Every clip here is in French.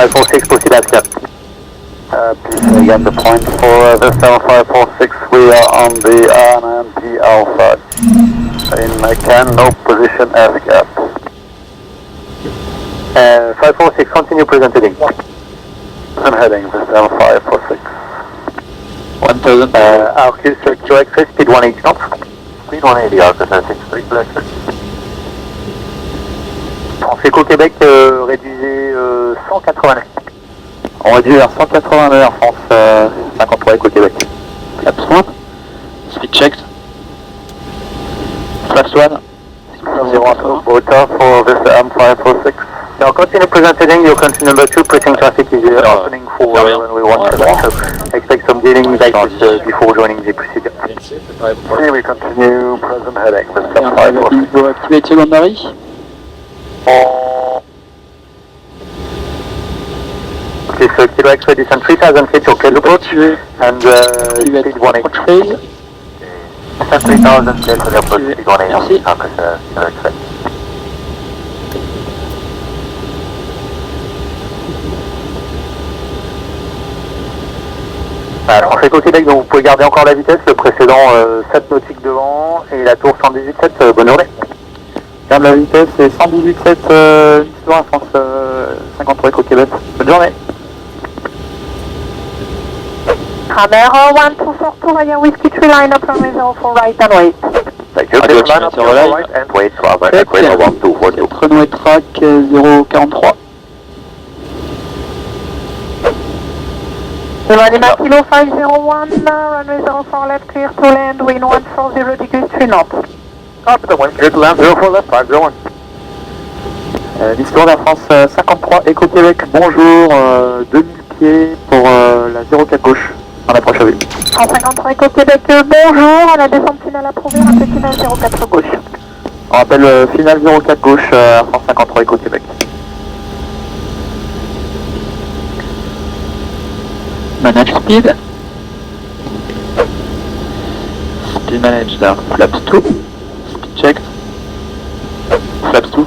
546, proceed as cap. Please again the point for Vessel 546, we are on the RNAV Alpha. In can, no position as cap. 546, continue present heading. Present heading, Vessel 546. 1000. Arcus QX, speed 180 knots. Speed 180, Arcus 63, QX. Francisco Québec, réduisez 180 nœuds. On réduit vers 180 nœuds Air France 53 Eco Québec. Flaps 1. Speed checked. Flaps 1. 0 Bota for this M546. Now continue present heading, your country number 2, pressing traffic is opening for runway 1, so expect some dealing like this before joining the procedure. Okay, we continue present heading, this M546. Go activate secondary. Okay, so Kilo X-ray descent 3000 feet, your cable approach, and speed 180. Descent 3000 feet, for the approach, speed 180, Kilo X-ray. Français au Québec, donc vous pouvez garder encore la vitesse, le précédent 7 nautiques devant, et la tour 118.7, bonne journée. Garde la vitesse, c'est 118.7, histoire France 53 au Québec, bonne journée. Hammer 1242 via Whiskey 3 line up runway 04 right and wait. Thank you, please line up right and wait, runway 1242. Runway track 043. Lima Kilo 501, runway 04 left, clear to land, wind 140 degrees 3 knots. Copy the wind, clear to land, 04 left, 501. L'histoire de la France 53 Eco Québec, bonjour, 2000 pieds pour la 04 gauche, en approche à vue. 153 Eco Québec, bonjour, la descente finale approuvée, rappel finale 04 gauche. On rappelle finale 04 gauche, France 53 Eco Québec. Manage speed. Speed manage there. Flaps 2. Speed checked. Flaps 2.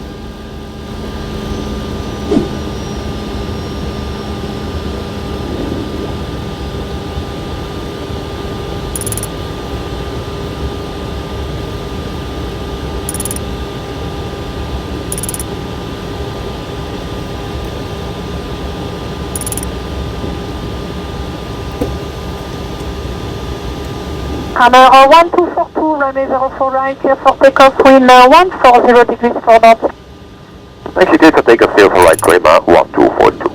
Hammer 1242, runway 04 right, clear for takeoff, wind 140 degrees 4 knots. Execute for takeoff, clear for right, Kramer 1242.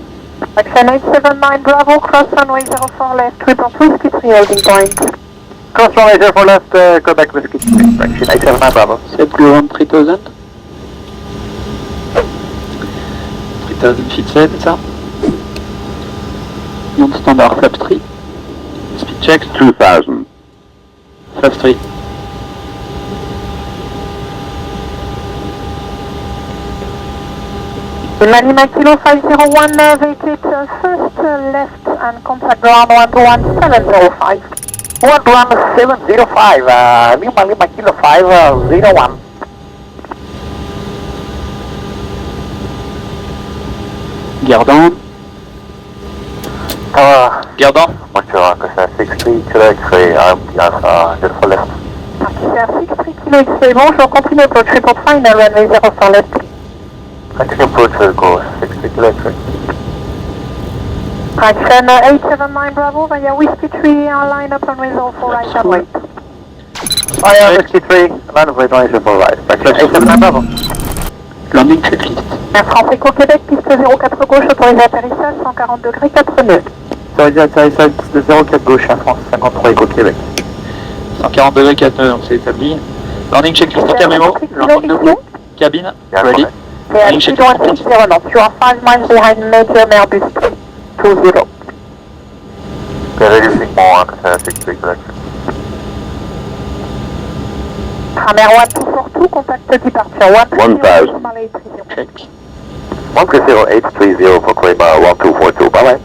Action 879 Bravo, cross runway 04 left, report Whiskey 3 holding point. Cross runway 04 left, Quebec Whiskey 3, action 879 Bravo. Set go on 3000. 3000 feet set, c'est ça. Non standard, flap 3. Speed check 2000. Flap 3. Lima Kilo 501, vacate first left and contact ground 11705. 11705, Lima Kilo 501. Gardant. Gardant. Bonjour, c'est 63 Kilo X-ray, just for left. C'est 63 Kilo X-ray, bonjour, continue approach, report final, runway 04 left. Continue approach, go 63 Kilo X-ray. Action 879 Bravo via Whiskey 3, line up runway 04 right and wait. Whiskey 3, line up runway 04 right. Action 879 Bravo. Landing checklist. Air France Eco Québec, piste 04 gauche, autorisé atterrissage, 140 degrés 4 nœuds. Autorisé atterrissage, piste 04 gauche, Air France 53 Eco Québec. 140 degrés 4 nœuds, donc c'est établi. Landing checklist en camémo. Landing de cabine. Ready. Landing checklist. 0 knots. You are 5 miles behind major Airbus 20. Reducing more, 63 correction. Hammer 1242, contact departure 1000. Check. 130-830 for Kramer 1242, bye bye.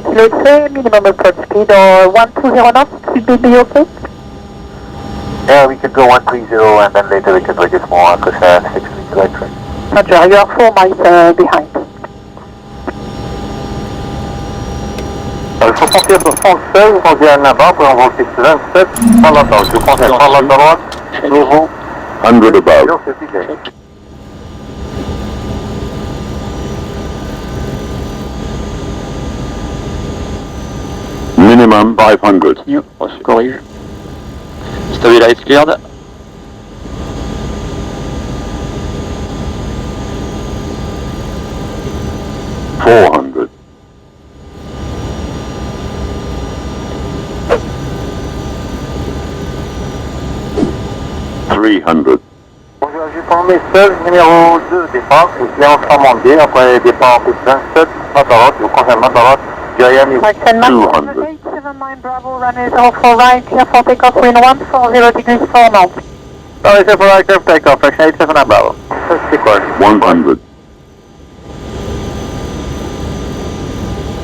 Kilo X-ray, minimum approach speed 120 knots, should be okay? Yeah, we could go 130 and then later we can reduce more, 63 correction. Roger, you are 4 miles behind. Il faut compter sur 116, on dit à là-bas, pour envoyer 27, par la droite. Je vous conseille par la droite, nouveau. 100 above. Minimum 500. Continue, on se corrige. Stabilize cleared. $400. $300. Bonjour, je prends message numéro 2 départ, vous êtes en Tramandé, après départ en 27, Matarotte, je vous confirme Matarotte, Guyane, 879 Bravo, runway 04 right, clear for takeoff, wind 140 degrees for now. Sorry, sir, for aircraft takeoff, fraction 87 Bravo. Sequence. 100.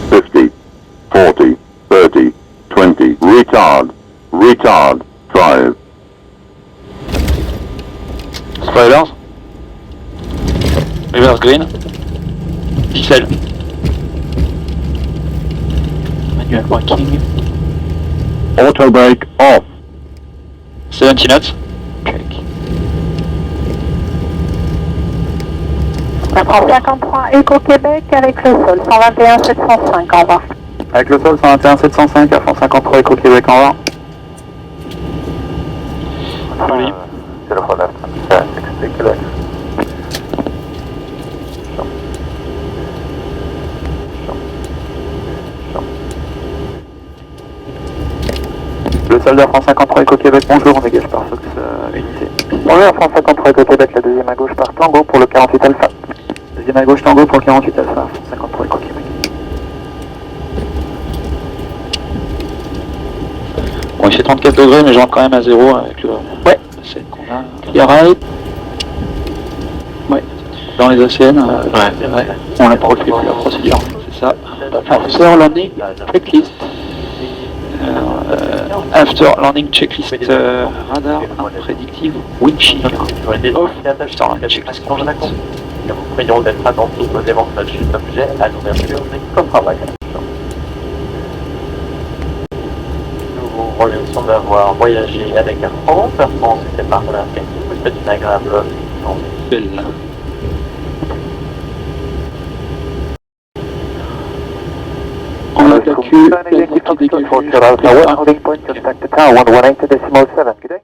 50. 40. 30. 20. Retard. Retard. 5. Spoilers. Reverse green. Pixel. Manual braking. Auto brake off. 70 knots. Check. On prend 53 Éco-Québec avec le sol, 121 705, au revoir. Avec le sol 121 705 à fond 53 Éco-Québec en bas. Joli. C'est le phone 60 Québec. Le soldat France 53 Éco-Québec, bonjour, on dégage par Fox unité. Bonjour, France 53 Éco-Québec, la deuxième à gauche par Tango pour le 48 Alpha. Deuxième à gauche Tango pour le 48 Alpha, France 53 Éco-Québec. Bon, il fait 34 degrés, mais je rentre quand même à 0 avec le... Ouais, c'est qu'on a. Clear right. Ouais, dans les ACN, ouais. On n'a pas refait la procédure, c'est ça. After landing checklist. After landing checklist radar prédictive windshield off. After landing checklist complete. Nous vous prions d'être attentifs aux éventuels chutes d'objets à l'ouverture des coffres à bagages. Nous vous remercions d'avoir voyagé avec Air France. Air France était par l'Afrique. Vous faites une agréable journée. Belle. On a la queue, qui dégage. Holding point, contact the tower, 118.7. Good day.